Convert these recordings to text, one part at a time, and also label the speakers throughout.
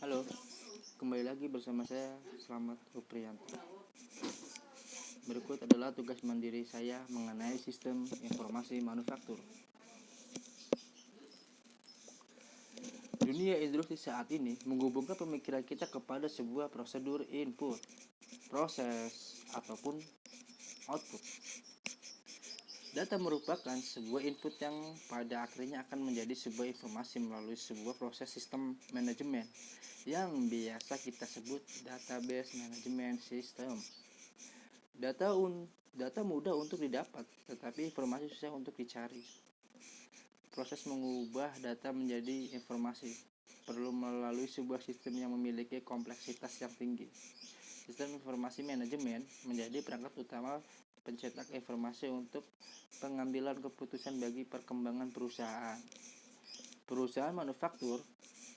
Speaker 1: Halo, kembali lagi bersama saya Slamet Ruprianto. Berikut adalah tugas mandiri saya mengenai sistem informasi manufaktur. Dunia industri saat ini menghubungkan pemikiran kita kepada sebuah prosedur input, proses, ataupun output. Data merupakan sebuah input yang pada akhirnya akan menjadi sebuah informasi melalui sebuah proses sistem manajemen yang biasa kita sebut database management system. Data mudah untuk didapat, tetapi informasi susah untuk dicari. Proses mengubah data menjadi informasi perlu melalui sebuah sistem yang memiliki kompleksitas yang tinggi. Sistem informasi manajemen menjadi perangkat utama pencetak informasi untuk pengambilan keputusan bagi perkembangan perusahaan. Perusahaan manufaktur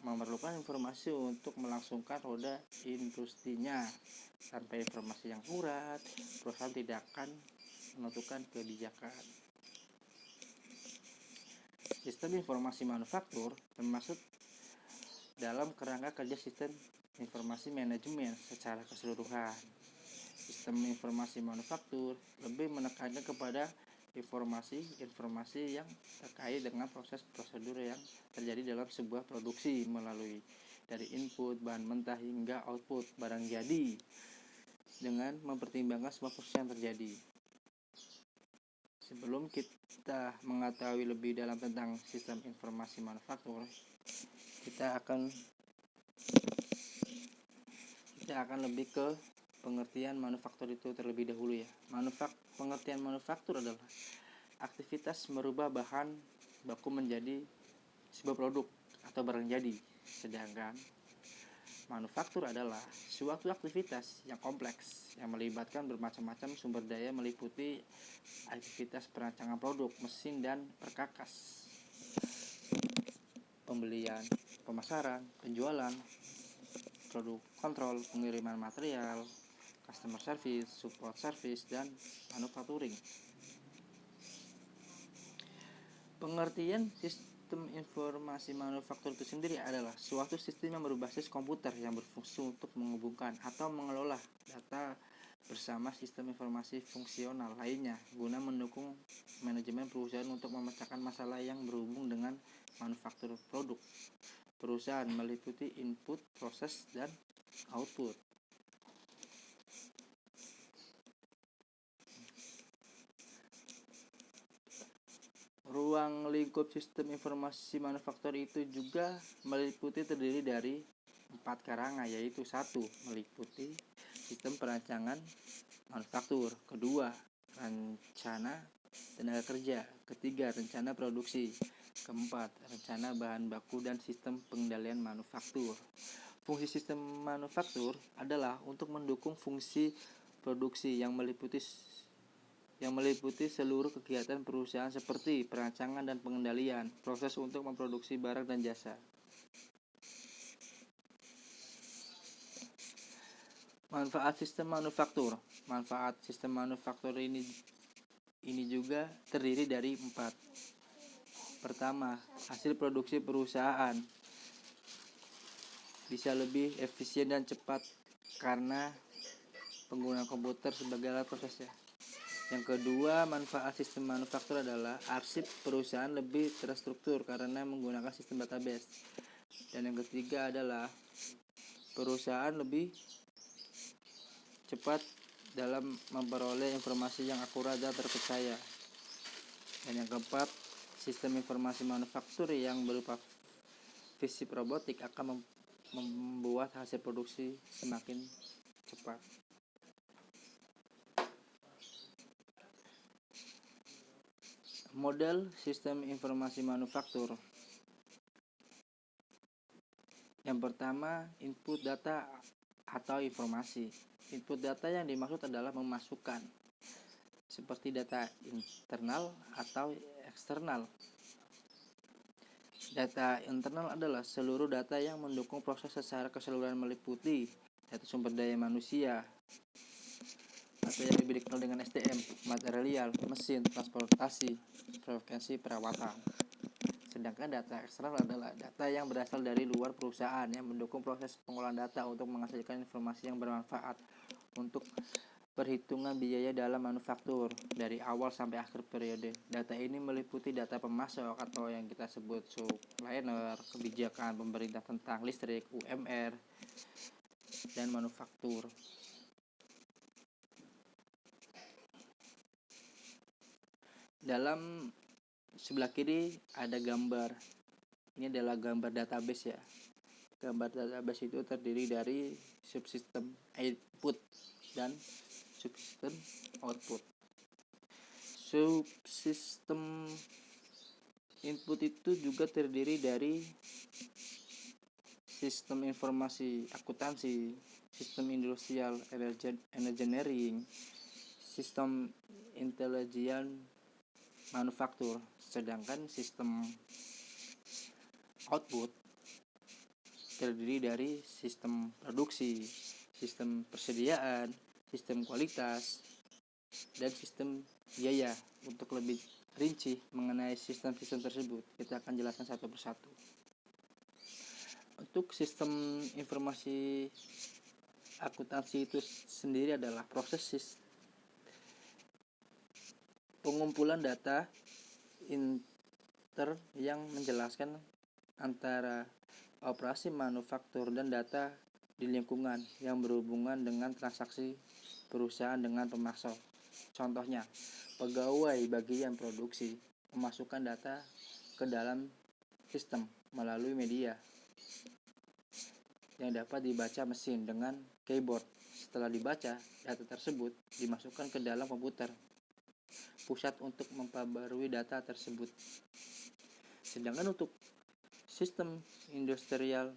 Speaker 1: memerlukan informasi untuk melangsungkan roda industrinya. Tanpa informasi yang akurat, perusahaan tidak akan menentukan kebijakan. Sistem informasi manufaktur termasuk dalam kerangka kerja sistem informasi manajemen secara keseluruhan. Sistem informasi manufaktur lebih menekankan kepada informasi yang terkait dengan proses prosedur yang terjadi dalam sebuah produksi melalui dari input bahan mentah hingga output barang jadi dengan mempertimbangkan semua proses yang terjadi. Sebelum kita mengetahui lebih dalam tentang sistem informasi manufaktur, kita akan lebih ke pengertian manufaktur itu terlebih dahulu ya. Pengertian manufaktur adalah aktivitas merubah bahan baku menjadi sebuah produk atau barang jadi. Sedangkan manufaktur adalah suatu aktivitas yang kompleks yang melibatkan bermacam-macam sumber daya meliputi aktivitas perancangan produk, mesin, dan perkakas, pembelian, pemasaran, penjualan, produk kontrol, pengiriman material, customer service, support service, dan manufacturing. Pengertian sistem informasi manufaktur itu sendiri adalah suatu sistem yang berbasis komputer yang berfungsi untuk menghubungkan atau mengelola data bersama sistem informasi fungsional lainnya guna mendukung manajemen perusahaan untuk memecahkan masalah yang berhubung dengan manufaktur produk perusahaan meliputi input, proses, dan output. Ruang lingkup sistem informasi manufaktur itu juga terdiri dari 4 karangan, yaitu 1. Meliputi sistem perancangan manufaktur, kedua, rencana tenaga kerja, ketiga, rencana produksi, keempat, rencana bahan baku dan sistem pengendalian manufaktur. Fungsi sistem manufaktur adalah untuk mendukung fungsi produksi yang meliputi seluruh kegiatan perusahaan seperti perancangan dan pengendalian, proses untuk memproduksi barang dan jasa. Manfaat sistem manufaktur. Manfaat sistem manufaktur ini juga terdiri dari 4. Pertama, hasil produksi perusahaan bisa lebih efisien dan cepat karena penggunaan komputer sebagai alat prosesnya. Yang kedua, manfaat sistem manufaktur adalah arsip perusahaan lebih terstruktur karena menggunakan sistem database. Dan yang ketiga adalah perusahaan lebih cepat dalam memperoleh informasi yang akurat dan terpercaya. Dan yang keempat, sistem informasi manufaktur yang berupa fisip robotik akan membuat hasil produksi semakin cepat. Model sistem informasi manufaktur. Yang pertama, input data atau informasi. Input data yang dimaksud adalah memasukkan seperti data internal atau eksternal. Data internal adalah seluruh data yang mendukung proses secara keseluruhan meliputi data sumber daya manusia atau yang lebih dikenal dengan SDM, material, mesin, transportasi, frekuensi perawatan. Sedangkan data eksternal adalah data yang berasal dari luar perusahaan yang mendukung proses pengolahan data untuk menghasilkan informasi yang bermanfaat untuk perhitungan biaya dalam manufaktur dari awal sampai akhir periode. Data ini meliputi data pemasok atau yang kita sebut subliner, kebijakan pemerintah tentang listrik, UMR, dan manufaktur. Dalam sebelah kiri ada gambar. Ini adalah gambar database ya. Gambar database itu terdiri dari subsistem input dan subsistem output. Subsistem input itu juga terdiri dari sistem informasi akuntansi, sistem industrial engineering, sistem intelijen manufaktur. Sedangkan sistem output terdiri dari sistem produksi, sistem persediaan, sistem kualitas, dan sistem biaya. Untuk lebih rinci mengenai sistem-sistem tersebut, kita akan jelaskan satu persatu. Untuk sistem informasi akuntansi itu sendiri adalah proses pengumpulan data inter yang menjelaskan antara operasi manufaktur dan data di lingkungan yang berhubungan dengan transaksi perusahaan dengan pemasok. Contohnya, pegawai bagian produksi memasukkan data ke dalam sistem melalui media yang dapat dibaca mesin dengan keyboard. Setelah dibaca, data tersebut dimasukkan ke dalam komputer pusat untuk memperbarui data tersebut. Sedangkan untuk sistem industrial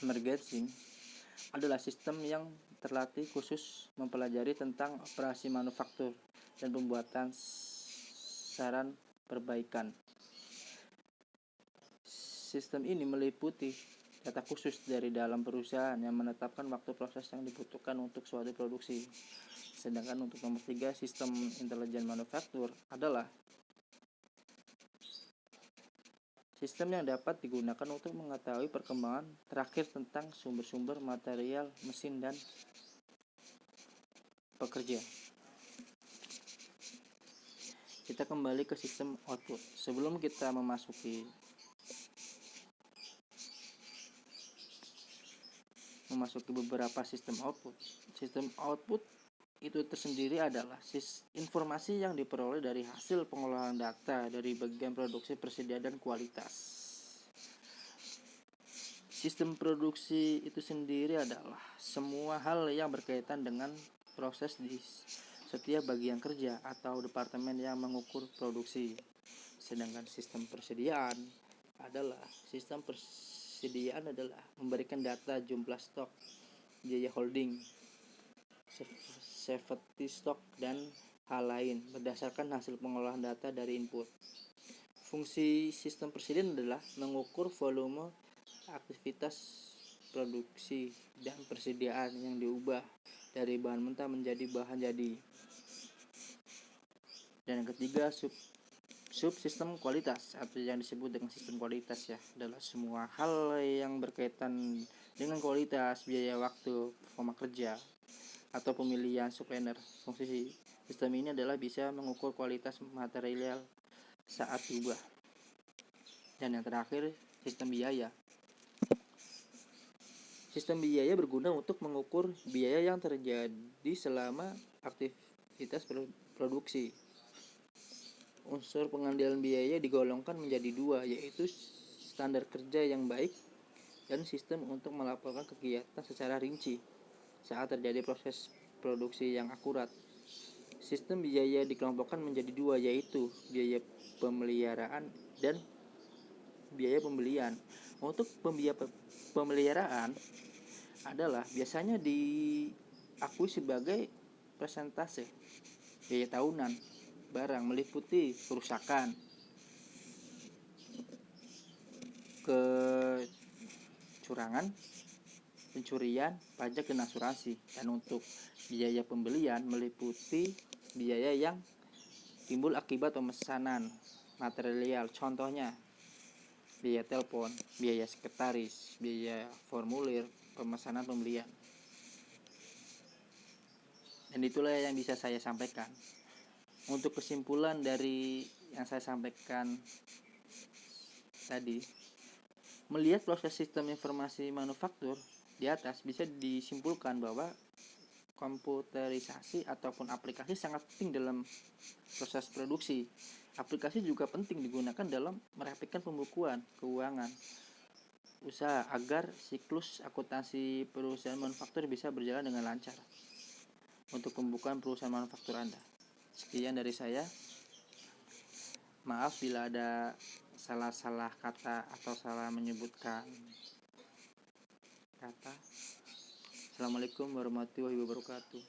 Speaker 1: emerging adalah sistem yang terlatih khusus mempelajari tentang operasi manufaktur dan pembuatan saran perbaikan. Sistem ini meliputi data khusus dari dalam perusahaan yang menetapkan waktu proses yang dibutuhkan untuk suatu produksi. Sedangkan untuk nomor 3, sistem intelijen manufaktur adalah sistem yang dapat digunakan untuk mengetahui perkembangan terakhir tentang sumber-sumber material, mesin, dan pekerja. Kita kembali ke sistem output. Sebelum kita memasuki beberapa sistem output itu tersendiri adalah informasi yang diperoleh dari hasil pengolahan data dari bagian produksi, persediaan, dan kualitas. Sistem produksi itu sendiri adalah semua hal yang berkaitan dengan proses di setiap bagian kerja atau departemen yang mengukur produksi. Sedangkan sistem persediaan adalah memberikan data jumlah stok, biaya holding, safety stock, dan hal lain berdasarkan hasil pengolahan data dari input. Fungsi sistem persediaan adalah mengukur volume aktivitas produksi dan persediaan yang diubah dari bahan mentah menjadi bahan jadi. Dan yang ketiga, subsistem kualitas atau yang disebut dengan sistem kualitas ya, adalah semua hal yang berkaitan dengan kualitas, biaya waktu, performa kerja, atau pemilihan supplier. Fungsi sistem ini adalah bisa mengukur kualitas material saat diubah. Dan yang terakhir, sistem biaya. Sistem biaya berguna untuk mengukur biaya yang terjadi selama aktivitas produksi. Unsur pengendalian biaya digolongkan menjadi 2, yaitu standar kerja yang baik dan sistem untuk melaporkan kegiatan secara rinci saat terjadi proses produksi yang akurat. Sistem biaya dikelompokkan menjadi 2, yaitu biaya pemeliharaan dan biaya pembelian. Untuk pemeliharaan adalah biasanya diakui sebagai persentase biaya tahunan barang, meliputi kerusakan, kecurangan, pencurian, pajak, dan asuransi. Dan untuk biaya pembelian meliputi biaya yang timbul akibat pemesanan material, contohnya biaya telepon, biaya sekretaris, biaya formulir, pemesanan pembelian. Dan itulah yang bisa saya sampaikan. Untuk kesimpulan dari yang saya sampaikan tadi, melihat proses sistem informasi manufaktur di atas bisa disimpulkan bahwa komputerisasi ataupun aplikasi sangat penting dalam proses produksi. Aplikasi juga penting digunakan dalam merapikan pembukuan keuangan usaha agar siklus akuntansi perusahaan manufaktur bisa berjalan dengan lancar untuk pembukaan perusahaan manufaktur Anda. Sekian dari saya. Maaf bila ada salah-salah kata atau salah menyebutkan kata. Assalamualaikum warahmatullahi wabarakatuh.